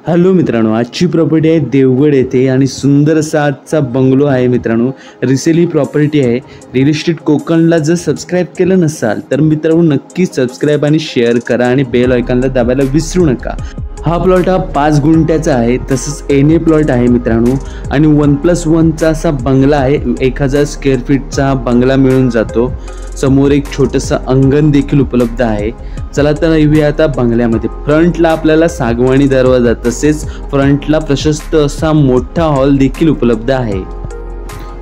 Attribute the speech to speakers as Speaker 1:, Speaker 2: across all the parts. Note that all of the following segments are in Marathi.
Speaker 1: हॅलो मित्रांनो, आजची प्रॉपर्टी आहे देवगड येथे आणि सुंदर असा आजचा बंगलो आहे मित्रांनो। रिसेल ही प्रॉपर्टी आहे। रिअल इस्टेट कोकणला जर सबस्क्राइब केलं नसाल तर मित्रांनो नक्की सबस्क्राइब आणि शेअर करा आणि बेल आयकॉनला दाबायला विसरू नका। हा प्लॉट 5 गुंठ्याचा आहे, तसंच एनए प्लॉट आहे मित्रांनो आणि 1+1चा असा बंगला आहे। 1000 स्क्वेअर फीटचा बंगला मिळून जातो। समोर एक छोटंसं अंगण देखील उपलब्ध आहे। चला तर येऊया आता बंगल्यामध्ये। फ्रंटला आपल्याला सागवानी दरवाजा तसेच फ्रंटला प्रशस्त असा मोठा हॉल देखील उपलब्ध आहे।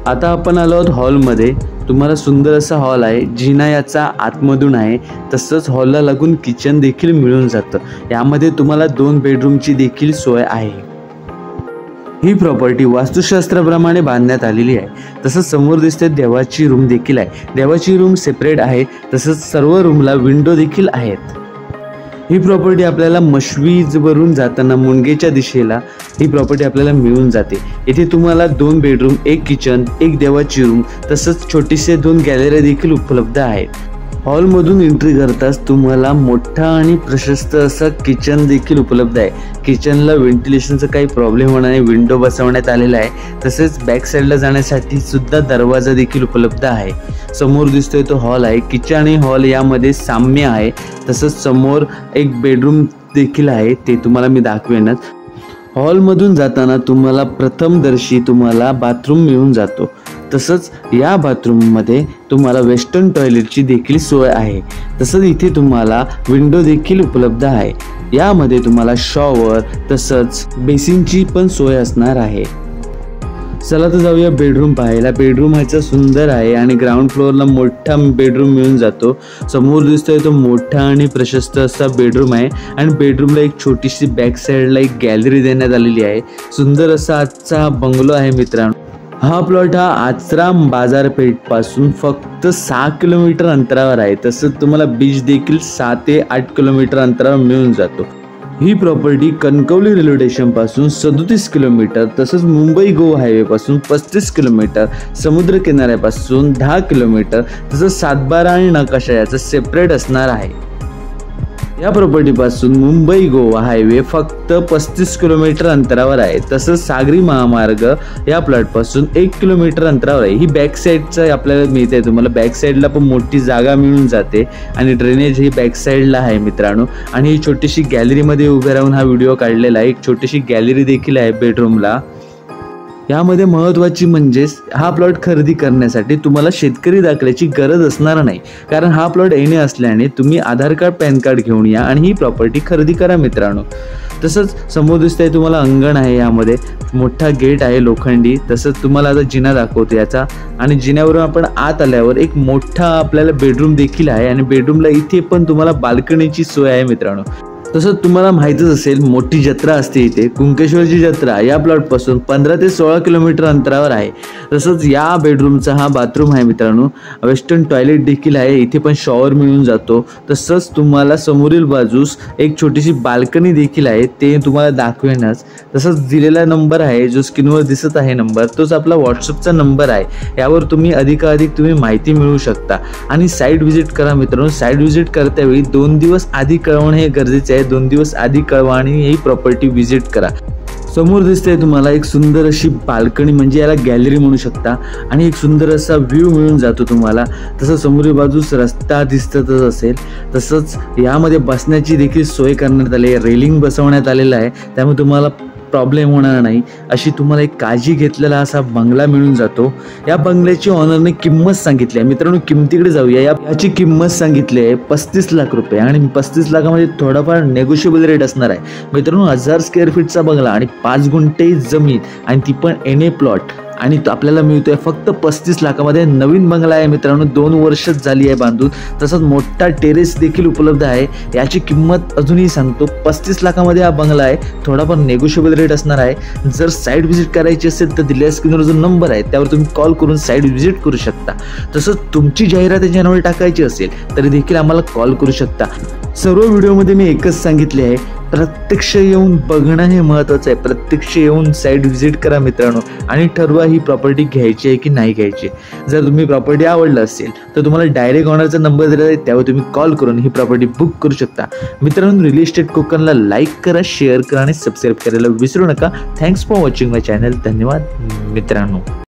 Speaker 1: आता आपण आलो आहोत हॉलमध्ये। तुम्हाला सुंदर असा हॉल आहे, जिना याचा आतमधून आहे, तसंच हॉलला लागून किचन देखील मिळून जातं। यामध्ये तुम्हाला 2 बेडरूमची देखील सोय आहे। ही प्रॉपर्टी वास्तुशास्त्राप्रमाणे बांधण्यात आलेली आहे। तसंच समोर दिसते देवाची रूम देखील आहे। देवाची रूम सेपरेट आहे, तसंच सर्व रूमला विंडो देखील आहेत। ही प्रॉपर्टी आपल्याला मशवीजवरून जाताना मुंडगेच्या दिशेला ही प्रॉपर्टी आपल्याला मिळून जाते। इथे तुम्हाला 2 बेडरूम, 1 किचन, 1 देवाची रूम तसंच छोटीसे 2 गॅलरी देखील उपलब्ध आहेत। हॉलमधून एंट्री करताच तुम्हाला मोठा आणि प्रशस्त असा किचन देखील उपलब्ध आहे। किचनला व्हेंटिलेशनचा काही प्रॉब्लेम होणार नाही, विंडो बसवण्यात आलेला आहे। तसेच बॅक साईडला जाण्यासाठी सुद्धा दरवाजा देखील उपलब्ध आहे। समोर दिसतोय तो हॉल आहे। किचन आणि हॉल यामध्ये साम्य आहे। तसंच समोर एक बेडरूम देखील आहे, ते तुम्हाला मी दाखवेनच। हॉलमधून जाताना तुम्हाला प्रथमदर्शी तुम्हाला बाथरूम मिळून जातो। तसंच या बाथरूममध्ये तुम्हाला वेस्टर्न टॉयलेटची देखील सोय आहे। तसंच इथे तुम्हाला विंडो देखील उपलब्ध आहे। यामध्ये तुम्हाला शॉवर तसंच बेसिनची पण सोय असणार आहे। चला तर जाऊया बेडरूम पाहायला। बेडरूम ह्याचा सुंदर आहे आणि ग्राउंड फ्लोअरला मोठा बेडरूम मिळून जातो। समोर दिसतोय तो मोठा आणि प्रशस्त असा बेडरूम आहे आणि बेडरूमला एक छोटीशी बॅक साईडला एक गॅलरी देण्यात आलेली आहे। सुंदर असा आजचा बंगलो आहे मित्रांनो। हा प्लॉट आचरा बाजारपेठ पासून फक्त 6 किलोमीटर अंतरावर आहे। तसंच तुम्हाला बीच देखील 6 ते 8 किलोमीटर अंतरावर मिळून जातो। ही प्रॉपर्टी कणकवली रेल्वे स्टेशन पासून 37 किलोमीटर, तसंच मुंबई गोवा हायवे पासून 35 किलोमीटर, समुद्र किनाऱ्यापासून 10 किलोमीटर, तसंच सातबारा आणि नकाशा याचं सेपरेट असणार आहे। या प्रॉपर्टी पासून मुंबई गोवा हायवे फक्त 35 किलोमीटर अंतरावर आहे। तसंच सागरी महामार्ग या प्लॉट पासून 1 किलोमीटर अंतरावर आहे। ही बॅक साईडचं आपल्याला मिळते। तुम्हाला बॅक साईडला पण मोठी जागा मिळून जाते आणि ड्रेनेज ही बॅक साईडला आहे मित्रांनो। आणि ही छोटीशी गॅलरीमध्ये उभे राहून हा व्हिडिओ काढलेला आहे। एक छोटीशी गॅलरी देखील आहे बेडरूमला। यामध्ये महत्त्वाची म्हणजे हा प्लॉट खरेदी करण्यासाठी तुम्हाला शेतकरी दाखल्याची गरज असणार नाही, कारण हा प्लॉट येणे असल्याने तुम्ही आधार कार्ड, पॅन कार्ड घेऊन या आणि ही प्रॉपर्टी खरेदी करा मित्रांनो। तसंच समोर दिसतंय तुम्हाला अंगण आहे, यामध्ये मोठा गेट आहे लोखंडी। तसंच तुम्हाला आता जिना दाखवतो याचा, आणि जिन्यावरून आपण आत आल्यावर एक मोठा आपल्याला बेडरूम देखील आहे आणि बेडरूमला इथे पण तुम्हाला बाल्कनीची सोय आहे मित्रांनो। तसंच तुम्हाला माहीतच असेल मोठी जत्रा असते इथे, कुंकेश्वरची जत्रा या प्लॉटपासून 15 ते 16 किलोमीटर अंतरावर आहे। तसंच या बेडरूमचा हा बाथरूम आहे मित्रांनो। वेस्टर्न टॉयलेट देखील आहे, इथे पण शॉवर मिळून जातो। तसंच तुम्हाला समोरील बाजूस एक छोटीशी बाल्कनी देखील आहे, ते तुम्हाला दाखवेनच। तसंच दिलेला नंबर आहे जो स्क्रीनवर दिसत आहे नंबर, तोच आपला व्हॉट्सअपचा नंबर आहे। यावर तुम्ही अधिकाधिक तुम्ही माहिती मिळवू शकता आणि साईट व्हिजिट करा मित्रांनो। साईट व्हिजिट करतेवेळी 2 दिवस आधी कळवणे हे गरजेचे आहे। 2 दिवस आधी कळवा आणि ही प्रॉपर्टी व्हिजिट करा। समोर दिसते तुम्हाला एक सुंदर अशी बाल्कनी, म्हणजे याला गॅलरी म्हणू शकता, आणि एक सुंदर असा व्ह्यू मिळून जातो तुम्हाला। तसंच समोरील बाजूस रस्ता दिसतच असेल। तसंच यामध्ये बसण्याची देखील सोय करण्यात आली आहे, रेलिंग बसवण्यात आलेलं आहे, त्यामुळे तुम्हाला प्रॉब्लेम होणार नाही अशी तुम्हाला एक काळजी घेतलेला असा बंगला मिळून जातो। या बंगल्याची ऑनरने किंमत सांगितली आहे मित्रांनो। किमतीकडे जाऊया। याची किंमत सांगितली आहे 35 लाख रुपये आणि 35 लाखामध्ये थोडाफार नेगोशिएबल रेट असणार आहे मित्रांनो। 1000 स्क्वेअर फीटचा बंगला आणि 5 गुंठे जमीन आणि ती पण एनए प्लॉट, आणि तो आपल्याला मिळतोय फक्त 35 लाखामध्ये। नवीन बंगला आहे मित्रांनो, 2 वर्ष झाली आहे बांधून। तसंच मोठा टेरेस देखील उपलब्ध आहे। याची किंमत अजूनही सांगतो 35 लाखामध्ये हा बंगला आहे, थोडाफार नेगोशिएबल रेट असणार आहे। जर साईट व्हिजिट करायची असेल तर दिलेल्या स्क्रीनवर जो नंबर आहे त्यावर तुम्ही कॉल करून साईट व्हिजिट करू शकता। तसंच तुमची जाहिरात या चॅनलवर टाकायची असेल तरी देखील आम्हाला कॉल करू शकता। सर्व व्हिडिओमध्ये मी एकच सांगितले आहे, प्रत्यक्ष येऊन बघणं हे महत्त्वाचं आहे. प्रत्यक्ष येऊन साईट व्हिजिट करा मित्रांनो आणि ठरवा ही प्रॉपर्टी घ्यायची आहे की नाही घ्यायची. जर तुम्ही प्रॉपर्टी आवडला असेल तर तुम्हाला डायरेक्ट ऑनरचा नंबर दिला आहे, त्यावर तुम्ही कॉल करून ही प्रॉपर्टी बुक करू शकता. मित्रांनो, रिअल इस्टेट कोकणला लाईक करा, शेअर करा आणि सबस्क्राईब करायला विसरू नका. Thanks for watching my channel. धन्यवाद मित्रांनो.